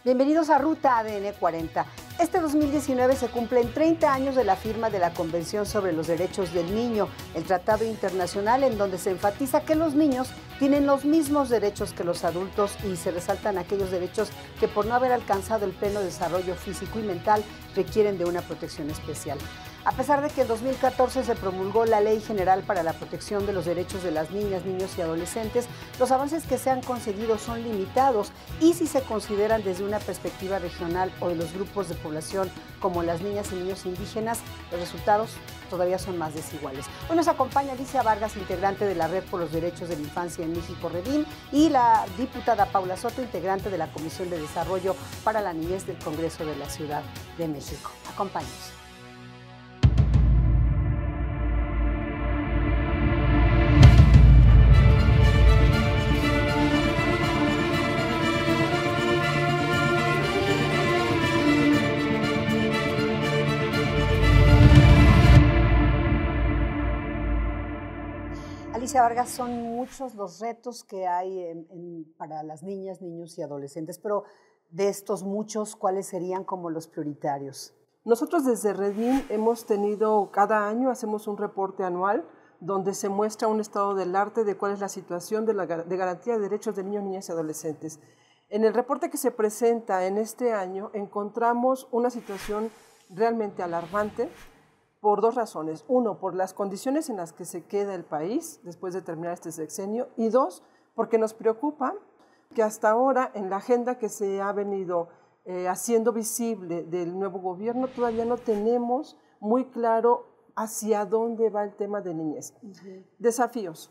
Bienvenidos a Ruta ADN 40. Este 2019 se cumplen 30 años de la firma de la Convención sobre los Derechos del Niño, el tratado internacional en donde se enfatiza que los niños tienen los mismos derechos que los adultos y se resaltan aquellos derechos que por no haber alcanzado el pleno desarrollo físico y mental requieren de una protección especial. A pesar de que en 2014 se promulgó la Ley General para la Protección de los Derechos de las Niñas, Niños y Adolescentes, los avances que se han conseguido son limitados y si se consideran desde una perspectiva regional o de los grupos de población como las niñas y niños indígenas, los resultados todavía son más desiguales. Hoy nos acompaña Alicia Vargas, integrante de la Red por los Derechos de la Infancia en México, REDIM, y la diputada Paula Soto, integrante de la Comisión de Desarrollo para la Niñez del Congreso de la Ciudad de México. Acompáñenos. Alicia Vargas, son muchos los retos que hay para las niñas, niños y adolescentes, pero de estos muchos, ¿cuáles serían como los prioritarios? Nosotros desde REDIM hemos tenido, cada año hacemos un reporte anual donde se muestra un estado del arte de cuál es la situación de garantía de derechos de niños, niñas y adolescentes. En el reporte que se presenta en este año encontramos una situación realmente alarmante, por dos razones. Uno, por las condiciones en las que se queda el país después de terminar este sexenio. Y dos, porque nos preocupa que hasta ahora en la agenda que se ha venido haciendo visible del nuevo gobierno todavía no tenemos muy claro hacia dónde va el tema de niñez. Desafíos,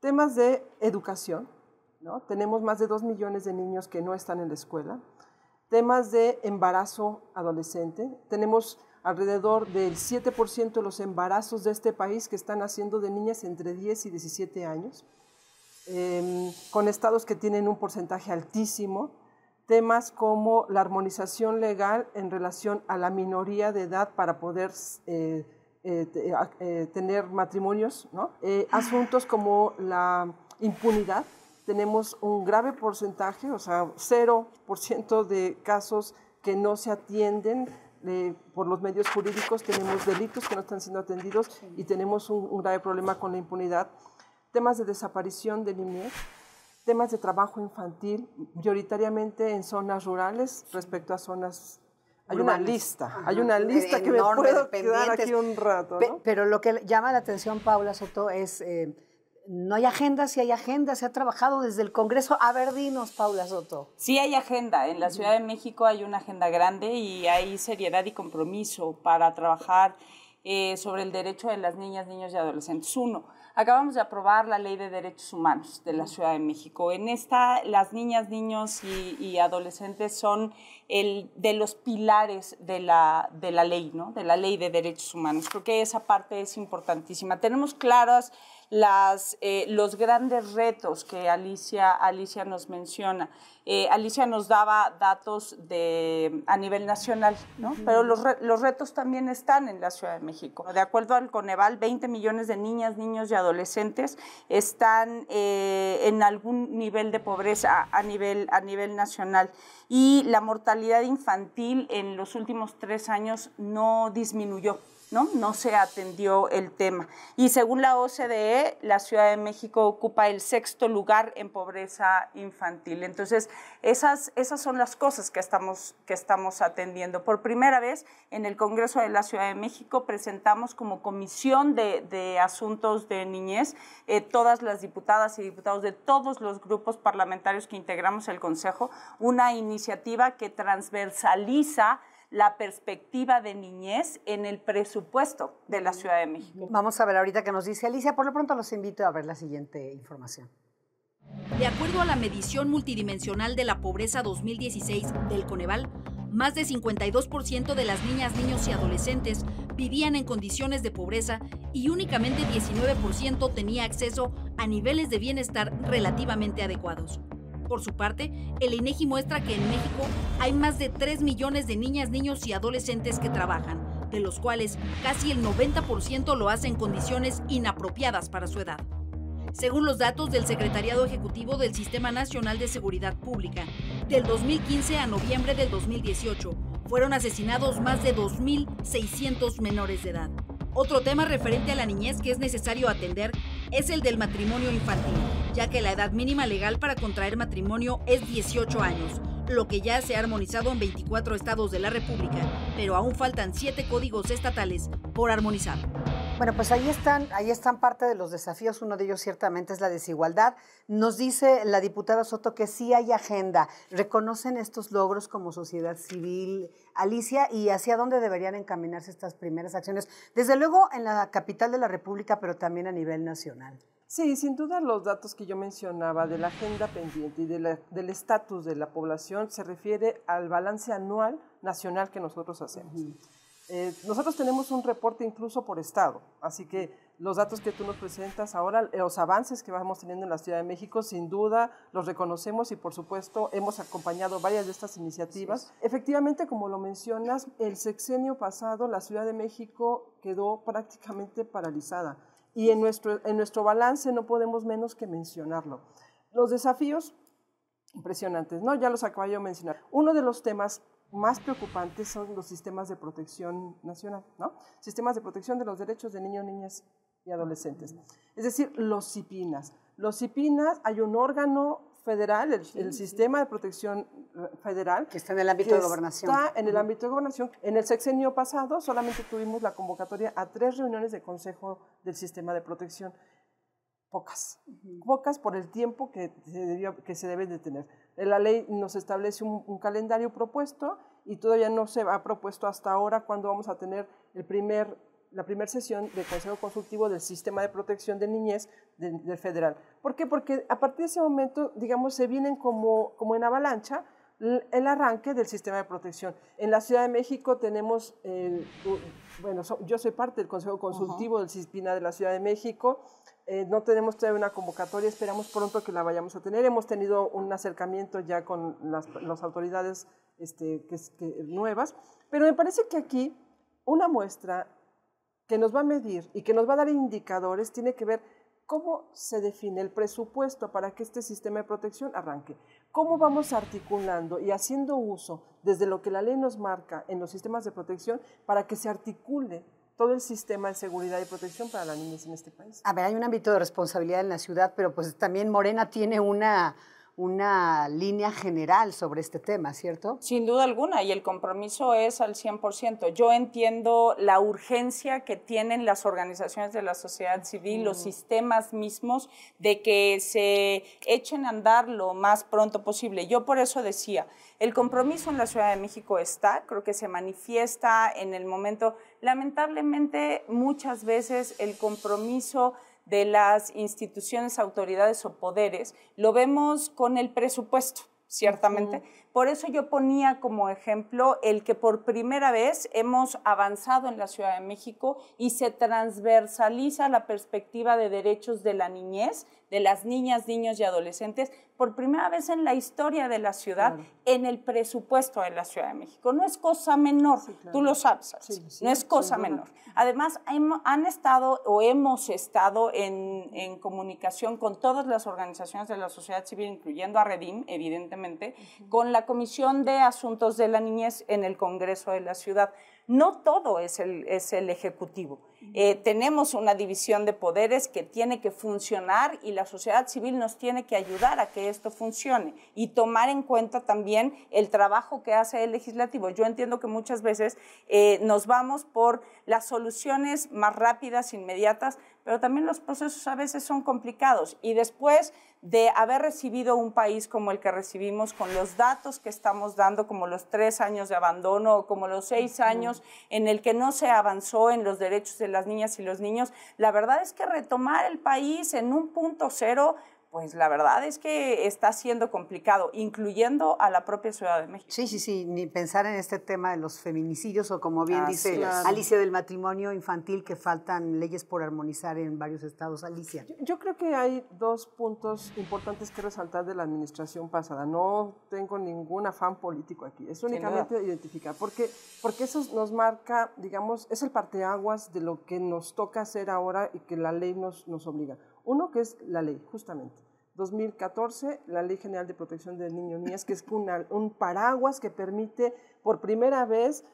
temas de educación, ¿no? Tenemos más de 2 millones de niños que no están en la escuela. Temas de embarazo adolescente, tenemos alrededor del 7% de los embarazos de este país que están haciendo de niñas entre 10 y 17 años, con estados que tienen un porcentaje altísimo, temas como la armonización legal en relación a la minoría de edad para poder tener matrimonios, ¿no? Asuntos como la impunidad, tenemos un grave porcentaje, o sea, 0% de casos que no se atienden por los medios jurídicos, tenemos delitos que no están siendo atendidos y tenemos un grave problema con la impunidad. Temas de desaparición de niñez, temas de trabajo infantil, prioritariamente en zonas rurales respecto a zonas. Hay una lista que me puedo quedar aquí un rato, ¿no? Pero lo que llama la atención, Paula Soto, es no hay agenda, sí hay agenda, se ha trabajado desde el Congreso. A ver, dinos, Paula Soto. Sí hay agenda, en la Ciudad de México hay una agenda grande y hay seriedad y compromiso para trabajar sobre el derecho de las niñas, niños y adolescentes. Uno, acabamos de aprobar la Ley de Derechos Humanos de la Ciudad de México. En esta, las niñas, niños y adolescentes son de los pilares de la ley, ¿no? De la Ley de Derechos Humanos. Creo que esa parte es importantísima. Tenemos claras los grandes retos que Alicia nos menciona. Alicia nos daba datos a nivel nacional, ¿no? Pero los retos también están en la Ciudad de México. De acuerdo al Coneval, 20 millones de niñas, niños y adolescentes están en algún nivel de pobreza a nivel nacional. Y la mortalidad infantil en los últimos 3 años no disminuyó. No se atendió el tema. Y según la OCDE, la Ciudad de México ocupa el 6º lugar en pobreza infantil. Entonces, esas son las cosas que estamos atendiendo. Por primera vez, en el Congreso de la Ciudad de México presentamos como Comisión de Asuntos de Niñez, todas las diputadas y diputados de todos los grupos parlamentarios que integramos el Consejo, una iniciativa que transversaliza la perspectiva de niñez en el presupuesto de la Ciudad de México. Vamos a ver ahorita qué nos dice Alicia. Por lo pronto los invito a ver la siguiente información. De acuerdo a la medición multidimensional de la pobreza 2016 del Coneval, más de 52% de las niñas, niños y adolescentes vivían en condiciones de pobreza y únicamente 19% tenía acceso a niveles de bienestar relativamente adecuados. Por su parte, el INEGI muestra que en México hay más de 3 millones de niñas, niños y adolescentes que trabajan, de los cuales casi el 90% lo hace en condiciones inapropiadas para su edad. Según los datos del Secretariado Ejecutivo del Sistema Nacional de Seguridad Pública, Del 2015 a noviembre del 2018, fueron asesinados más de 2.600 menores de edad. Otro tema referente a la niñez que es necesario atender es el del matrimonio infantil, ya que la edad mínima legal para contraer matrimonio es 18 años, lo que ya se ha armonizado en 24 estados de la República, pero aún faltan 7 códigos estatales por armonizar. Bueno, pues ahí están parte de los desafíos. Uno de ellos ciertamente es la desigualdad. Nos dice la diputada Soto que sí hay agenda. ¿Reconocen estos logros como sociedad civil, Alicia? ¿Y hacia dónde deberían encaminarse estas primeras acciones? Desde luego en la capital de la República, pero también a nivel nacional. Sí, sin duda los datos que yo mencionaba de la agenda pendiente y del estatus de la población se refiere al balance anual nacional que nosotros hacemos. Nosotros tenemos un reporte incluso por estado, así que los datos que tú nos presentas ahora, los avances que vamos teniendo en la Ciudad de México, sin duda los reconocemos y por supuesto hemos acompañado varias de estas iniciativas. Sí. Efectivamente, como lo mencionas, el sexenio pasado la Ciudad de México quedó prácticamente paralizada y en nuestro balance no podemos menos que mencionarlo. Los desafíos impresionantes, ¿no? Ya los acabo de mencionar. Uno de los temas más preocupantes son los sistemas de protección nacional, ¿no? Sistemas de protección de los derechos de niños, niñas y adolescentes. Es decir, los CIPINAS. Los CIPINAS, hay un órgano federal, el Sistema de Protección Federal. Que está en el ámbito de gobernación. Está en el ámbito de gobernación. En el sexenio pasado solamente tuvimos la convocatoria a 3 reuniones de consejo del Sistema de Protección. Pocas por el tiempo que se debe de tener. La ley nos establece un calendario propuesto y todavía no se ha propuesto hasta ahora cuándo vamos a tener la primera sesión del Consejo Consultivo del Sistema de Protección de Niñez del federal. ¿Por qué? Porque a partir de ese momento, digamos, se vienen como en avalancha el arranque del sistema de protección. En la Ciudad de México tenemos, yo soy parte del Consejo Consultivo del CISPINA de la Ciudad de México. No tenemos todavía una convocatoria, esperamos pronto que la vayamos a tener. Hemos tenido un acercamiento ya con las autoridades nuevas, pero me parece que aquí una muestra que nos va a medir y que nos va a dar indicadores tiene que ver cómo se define el presupuesto para que este sistema de protección arranque. Cómo vamos articulando y haciendo uso desde lo que la ley nos marca en los sistemas de protección para que se articule todo el sistema de seguridad y protección para las niñas en este país. A ver, hay un ámbito de responsabilidad en la ciudad, pero pues también Morena tiene una línea general sobre este tema, ¿cierto? Sin duda alguna, y el compromiso es al 100%. Yo entiendo la urgencia que tienen las organizaciones de la sociedad civil, los sistemas mismos, de que se echen a andar lo más pronto posible. Yo por eso decía, el compromiso en la Ciudad de México está, creo que se manifiesta en el momento. Lamentablemente, muchas veces el compromiso de las instituciones, autoridades o poderes, lo vemos con el presupuesto, ciertamente. Por eso yo ponía como ejemplo el que por primera vez hemos avanzado en la Ciudad de México y se transversaliza la perspectiva de derechos de la niñez, de las niñas, niños y adolescentes, por primera vez en la historia de la ciudad, en el presupuesto de la Ciudad de México. No es cosa menor, tú lo sabes, no es cosa menor. Además, hemos estado en comunicación con todas las organizaciones de la sociedad civil, incluyendo a Redim, evidentemente, con la Comisión de Asuntos de la Niñez en el Congreso de la Ciudad. No todo es el Ejecutivo. Tenemos una división de poderes que tiene que funcionar y la sociedad civil nos tiene que ayudar a que esto funcione y tomar en cuenta también el trabajo que hace el legislativo. Yo entiendo que muchas veces nos vamos por las soluciones más rápidas, inmediatas, pero también los procesos a veces son complicados y después de haber recibido un país como el que recibimos, con los datos que estamos dando, como los 3 años de abandono o como los 6 años en el que no se avanzó en los derechos de las niñas y los niños, la verdad es que retomar el país en un punto cero, pues la verdad es que está siendo complicado, incluyendo a la propia Ciudad de México. Sí, ni pensar en este tema de los feminicidios o como bien dice Alicia, del matrimonio infantil, que faltan leyes por armonizar en varios estados. Alicia. Yo creo que hay 2 puntos importantes que resaltar de la administración pasada. No tengo ningún afán político aquí, es únicamente identificar, porque eso nos marca, digamos, es el parteaguas de lo que nos toca hacer ahora y que la ley nos obliga. Uno, que es la ley, justamente. 2014, la Ley General de Protección de Niños y Niñas, que es un paraguas que permite por primera vez,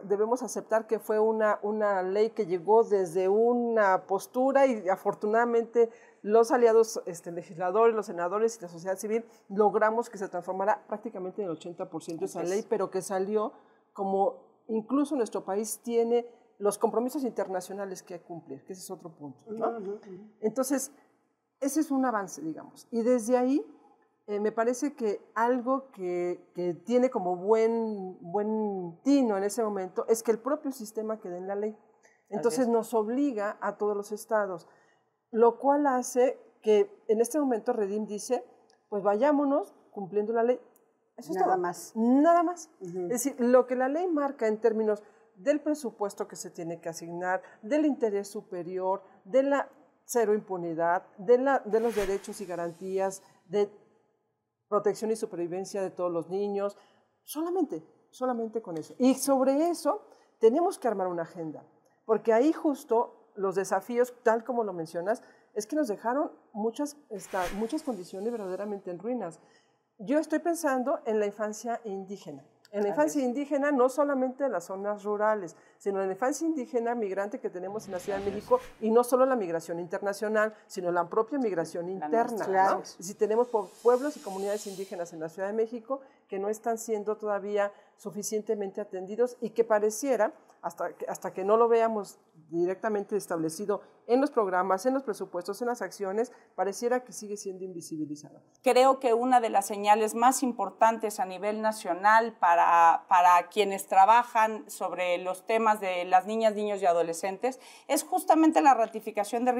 debemos aceptar que fue una ley que llegó desde una postura y afortunadamente los aliados legisladores, los senadores y la sociedad civil logramos que se transformara prácticamente en el 80% esa ley, pero que salió como incluso nuestro país tiene los compromisos internacionales que cumplir, que ese es otro punto, ¿no? Entonces, ese es un avance, digamos. Y desde ahí, me parece que algo que tiene como buen tino en ese momento es que el propio sistema quede en la ley. Entonces nos obliga a todos los estados, lo cual hace que en este momento Redim dice, pues vayámonos cumpliendo la ley. Eso es nada todo. Más. Nada más. Es decir, lo que la ley marca en términos del presupuesto que se tiene que asignar, del interés superior, de la cero impunidad, de los derechos y garantías, de protección y supervivencia de todos los niños, solamente con eso. Y sobre eso tenemos que armar una agenda, porque ahí justo los desafíos, tal como lo mencionas, es que nos dejaron muchas condiciones verdaderamente en ruinas. Yo estoy pensando en la infancia indígena. En la infancia indígena, no solamente en las zonas rurales, sino en la infancia indígena migrante que tenemos en la Ciudad de México, y no solo la migración internacional, sino la propia migración interna. Claro. ¿No? Si tenemos pueblos y comunidades indígenas en la Ciudad de México que no están siendo todavía suficientemente atendidos y que pareciera, hasta que no lo veamos directamente establecido en los programas, en los presupuestos, en las acciones, pareciera que sigue siendo invisibilizado. Creo que una de las señales más importantes a nivel nacional para quienes trabajan sobre los temas de las niñas, niños y adolescentes es justamente la ratificación de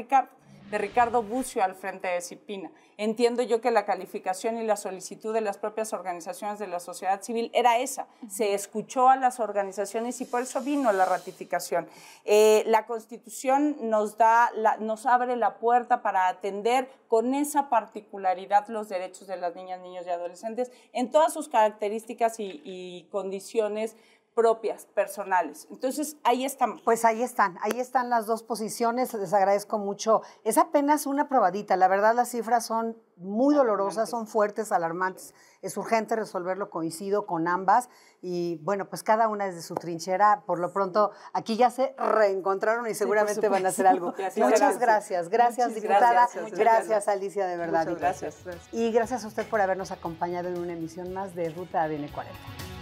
Ricardo Bucio al frente de CIPINA. Entiendo yo que la calificación y la solicitud de las propias organizaciones de la sociedad civil era esa. Se escuchó a las organizaciones y por eso vino la ratificación. La Constitución nos abre la puerta para atender con esa particularidad los derechos de las niñas, niños y adolescentes en todas sus características y condiciones propias, personales. Entonces, ahí estamos. Pues ahí están las dos posiciones, les agradezco mucho. Es apenas una probadita, la verdad las cifras son muy dolorosas, son fuertes, alarmantes. Es urgente resolverlo, coincido con ambas y bueno, pues cada una desde su trinchera. Por lo pronto, aquí ya se reencontraron y seguramente van a hacer algo. Muchas gracias. Gracias, diputada. Gracias, Alicia, de verdad. Muchas gracias. Y gracias a usted por habernos acompañado en una emisión más de Ruta ADN 40.